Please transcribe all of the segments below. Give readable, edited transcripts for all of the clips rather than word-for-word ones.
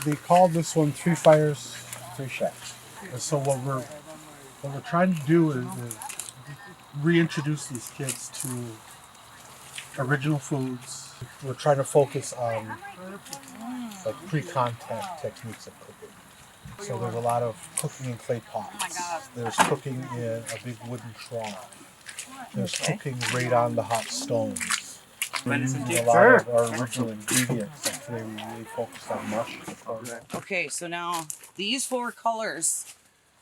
They called this one Three Fires, Three Shacks. And so what we're trying to do is reintroduce these kids to original foods. We're trying to focus on like pre-contact techniques of cooking. So there's a lot of cooking in clay pots. There's cooking in a big wooden trough. There's cooking right on the hot stones. We're using a lot of our original ingredients. Like today we really focused on mush. Okay, so now these 4 colors,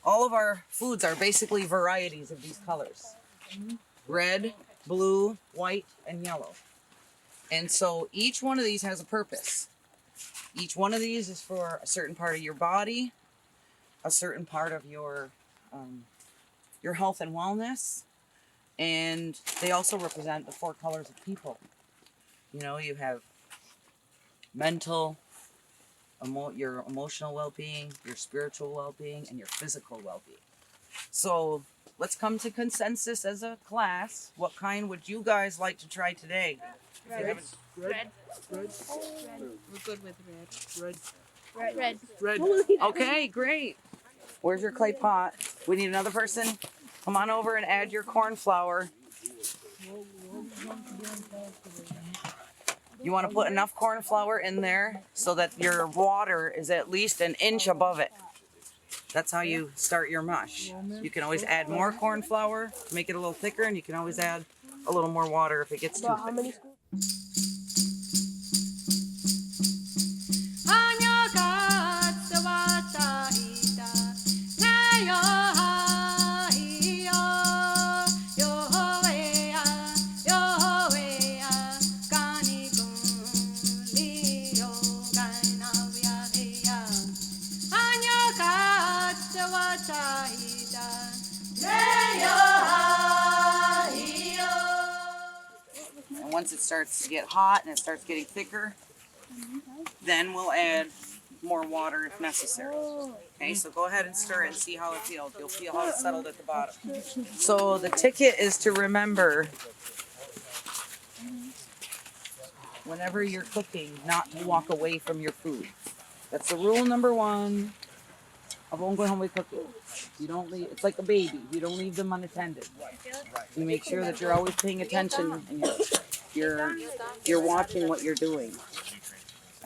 all of our foods are basically varieties of these colors. Red, blue, white, and yellow. And so each one of these has a purpose. Each one of these is for a certain part of your body, a certain part of your health and wellness, and they also represent the 4 colors of people. You know, you have mental, your emotional well-being, your spiritual well-being, and your physical well-being. So let's come to consensus as a class. What kind would you guys like to try today? Red. Red. Red. We're good with red. Red. Red. Okay, great. Where's your clay pot? We need another person. Come on over and add your corn flour. You want to put enough corn flour in there so that your water is at least an inch above it. That's how you start your mush. You can always add more corn flour to make it a little thicker, and you can always add a little more water if it gets too thick. And once it starts to get hot and it starts getting thicker, then we'll add more water if necessary. Okay, so go ahead and stir it and see how it feels. You'll feel how it's settled at the bottom. So the ticket is to remember, whenever you're cooking, not to walk away from your food. That's the rule number 1 of ongoing cooking. You don't leave. It's like a baby. You don't leave them unattended. You make sure that you're always paying attention and you're watching what you're doing,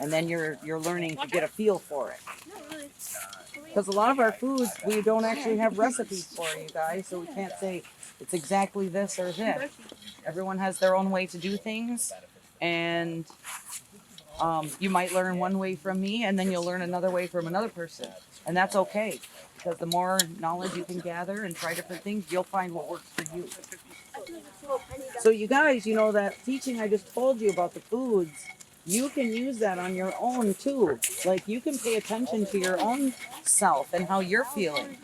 and then you're learning to get a feel for it. Because a lot of our foods we don't actually have recipes for, you guys, so we can't say it's exactly this or this. Everyone has their own way to do things, and you might learn one way from me, and then you'll learn another way from another person, and that's okay. Because the more knowledge you can gather and try different things, you'll find what works for you. So you guys, you know that teaching I just told you about the foods, you can use that on your own too. Like you can pay attention to your own self and how you're feeling.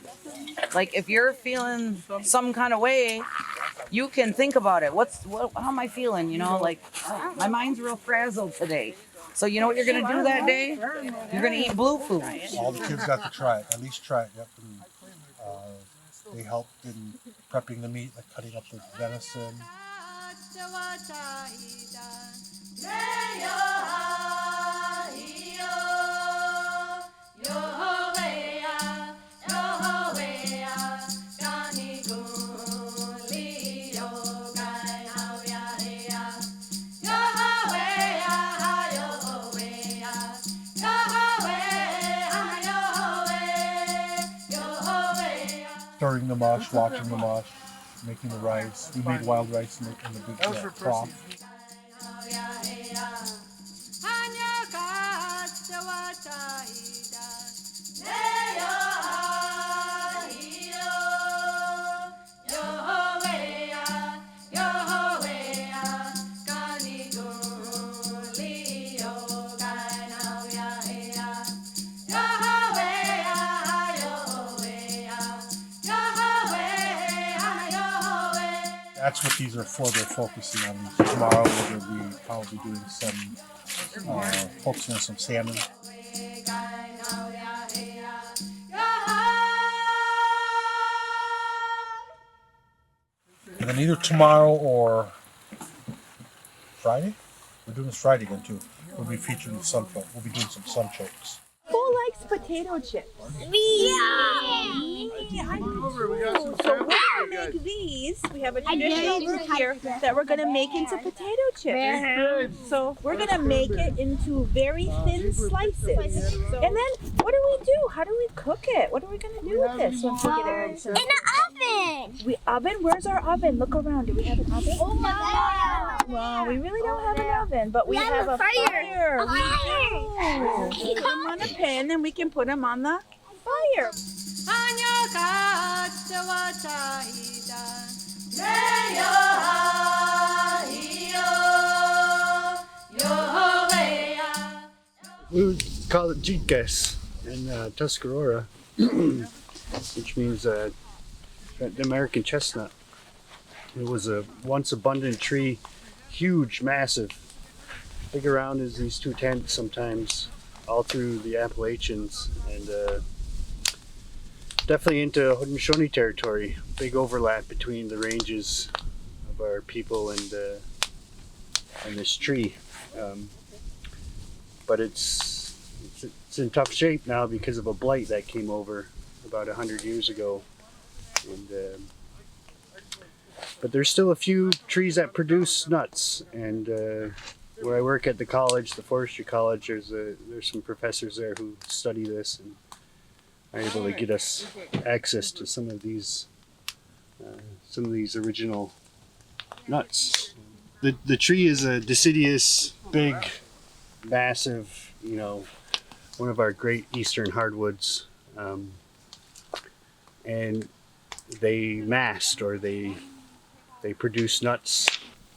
Like if you're feeling some kind of way, you can think about it. How am I feeling? You know, like my mind's real frazzled today. So you know what you're going to do that day? You're going to eat blue food. All the kids got to try it, at least try it. Yep. And, they helped in prepping the meat, like cutting up the venison. Stirring the mush, watching the mush, making the rice. We made wild rice in the big trough. That's what these are for. They're focusing on. Tomorrow we're going to be probably doing some, focusing on some salmon. And then either tomorrow or Friday, we're doing this Friday again too. We'll be featuring the sun choke. We'll be doing some sun chokes. likes potato chips? Yeah. I do. So we're gonna make these. We have a traditional group here that we're gonna make into potato chips. So we're gonna make it into very thin slices. And then what do? How do we cook it? What are we gonna do with this once we get it into In the oven. oven? Where's our oven? Look around. Do we have an oven? Oh my God. Well, we really don't have an oven, but we have a fire. We do. Put them on a pan and we can put them on the fire. We would call it Jitkas in Tuscarora, which means the American chestnut. It was a once abundant tree, huge, massive, big around as these two tents sometimes, all through the Appalachians, and definitely into Haudenosaunee territory. Big overlap between the ranges of our people and this tree. But it's in tough shape now because of a blight that came over about 100 years ago. And but there's still a few trees that produce nuts, and where I work at the college, the forestry college, there's some professors there who study this and are able to get us access to some of these original nuts. The tree is a deciduous, big, massive, one of our great eastern hardwoods, and they mast, or they produce nuts,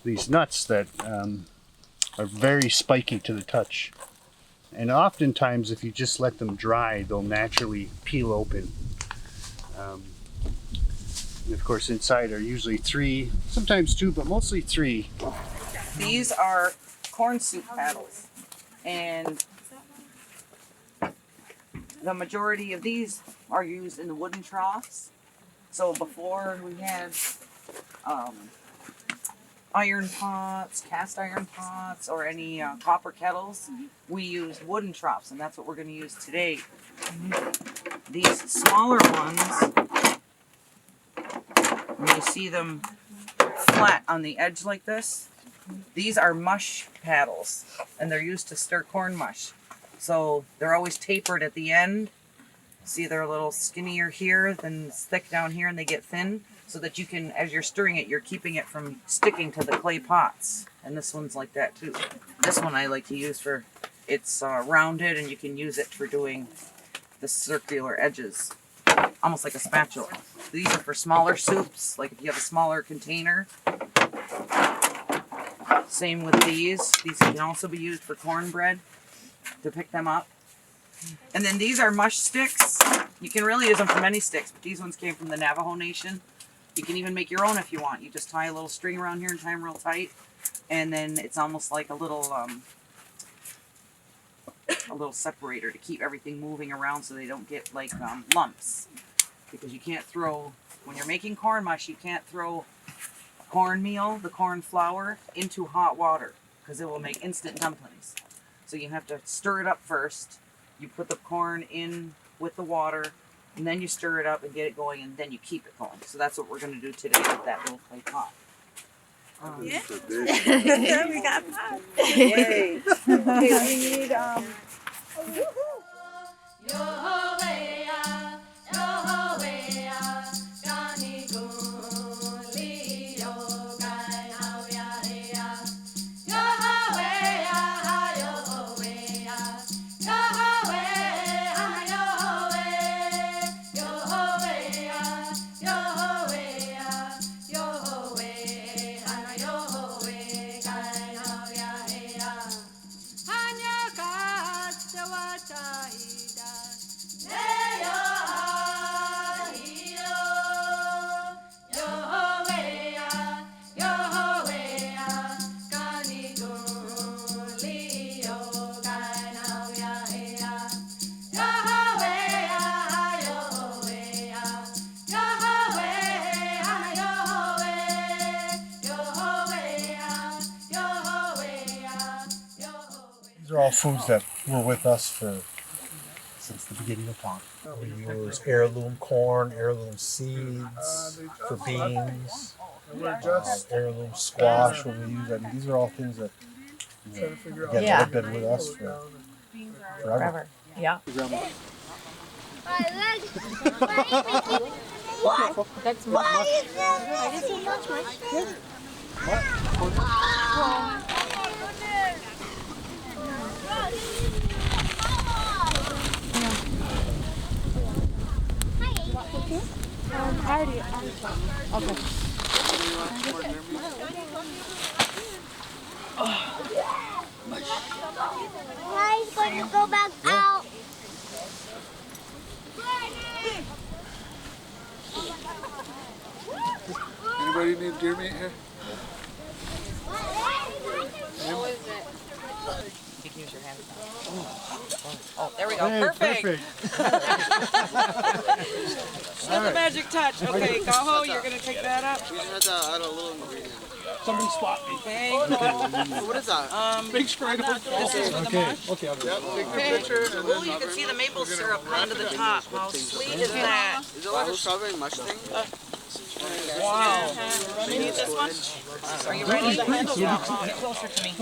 these nuts that are very spiky to the touch. And oftentimes, if you just let them dry, they'll naturally peel open. And of course, inside are usually 3, sometimes 2, but mostly 3. These are corn soup paddles, and the majority of these are used in the wooden troughs. So before we had iron pots, cast iron pots, or any copper kettles, we used wooden troughs, and that's what we're going to use today. These smaller ones, when you see them flat on the edge like this, these are mush paddles, and they're used to stir corn mush. So they're always tapered at the end. See, they're a little skinnier here than thick down here, and they get thin, so that you can, as you're stirring it, you're keeping it from sticking to the clay pots. And this one's like that too. This one I like to use for, it's rounded, and you can use it for doing the circular edges, almost like a spatula. These are for smaller soups, like if you have a smaller container. Same with these. These can also be used for cornbread, to pick them up. And then these are mush sticks. You can really use them from any sticks, but these ones came from the Navajo Nation. You can even make your own if you want. You just tie a little string around here and tie them real tight, and then it's almost like a little separator to keep everything moving around so they don't get like lumps. Because you can't throw, when you're making corn mush, you can't throw cornmeal, the corn flour, into hot water, because it will make instant dumplings. So you have to stir it up first. You put the corn in with the water, and then you stir it up and get it going, and then you keep it going. So that's what we're going to do today with that little clay pot. Yeah. We got pots. Yay. Okay, we need These are all foods that were with us for since the beginning of time. We use heirloom corn, heirloom seeds for beans, heirloom squash when we use. I mean, these are all things that again, Yeah. have been with us for forever. Yeah. That's Why is there so much mushroom? Guys, going to go back out. Anybody need deer meat here? You can use your hands. Oh, there we go. Perfect. That's a magic touch. Okay, Gaho, you're gonna take that up. We just had to add a little ingredient. Somebody spot me. Okay. What is that? Big spread of This is for the mush. Okay, I'll do it. Yep, take your picture and Oh, then you can see the maple syrup onto the top. How sweet is that? Is it like a strawberry mush thing? Wow. You need this one? Are you ready? Get closer to me.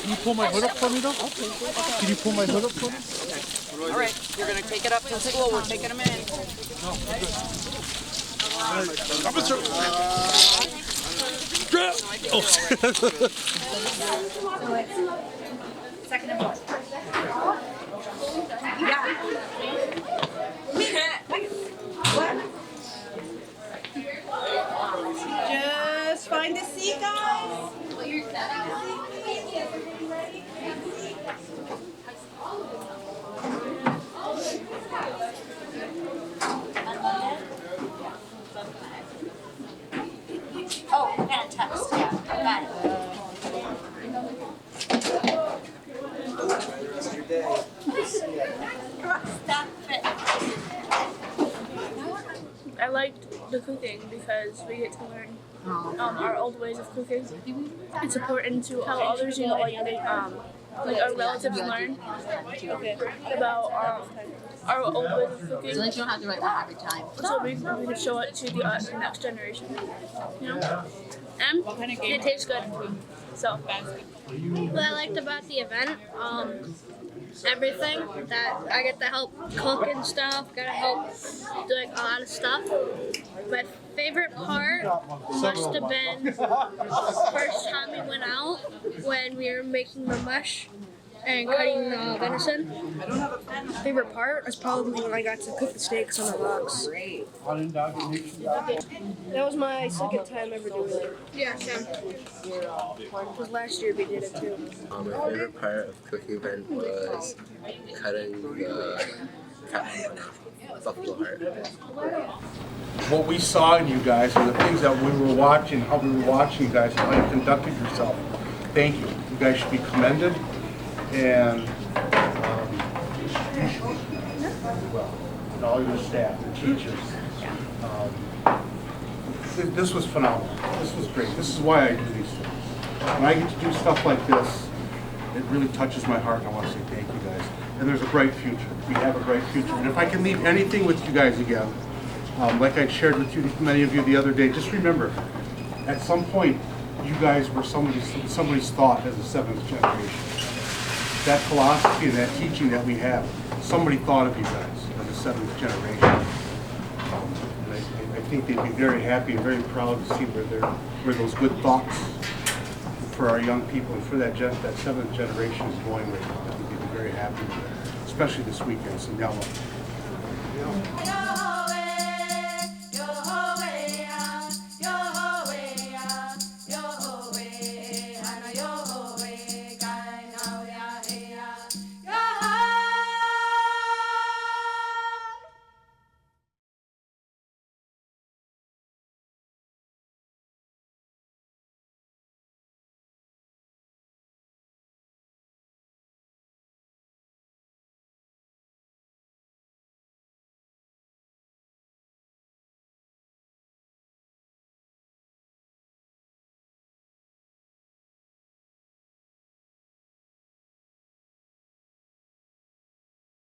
Can you pull my hood up for me though? Can you pull my hood up for me? All right, you're gonna take it up to school. We're taking them in. Just find a seat, guys. Oh, I got a text. Yeah, I got it. Come on, stop it. I liked the cooking because we get to learn our old ways of cooking. It's important to tell others, like our relatives learn about our old ways of cooking. So that you don't have to write one every time. So we can show it to the next generation. You know? And it tastes good. So. What I liked about the event, everything that I get to help cook and stuff, gotta help do like a lot of stuff. My favorite part must have been the first time we went out when we were making the mush and cutting venison. Favorite part was probably when I got to cook the steaks on the rocks. That was my second time ever doing it. Yeah, same. Because last year we did it too. My favorite part of cooking event was cutting the buffalo heart. What we saw in you guys and the things that we were watching, how we were watching you guys, how you conducted yourself. Thank you. You guys should be commended. And all your staff and teachers. This was phenomenal. This was great. This is why I do these things. When I get to do stuff like this, it really touches my heart, and I want to say thank you guys. And there's a bright future. We have a bright future. And if I can leave anything with you guys again, like I shared with you, many of you the other day, just remember, at some point, you guys were somebody's thought as a seventh generation. That philosophy and that teaching that we have, somebody thought of you guys as a seventh generation. And I think they'd be very happy and very proud to see where those good thoughts for our young people and for that seventh generation is going right now. I think they'd be very happy with that, especially this weekend. So now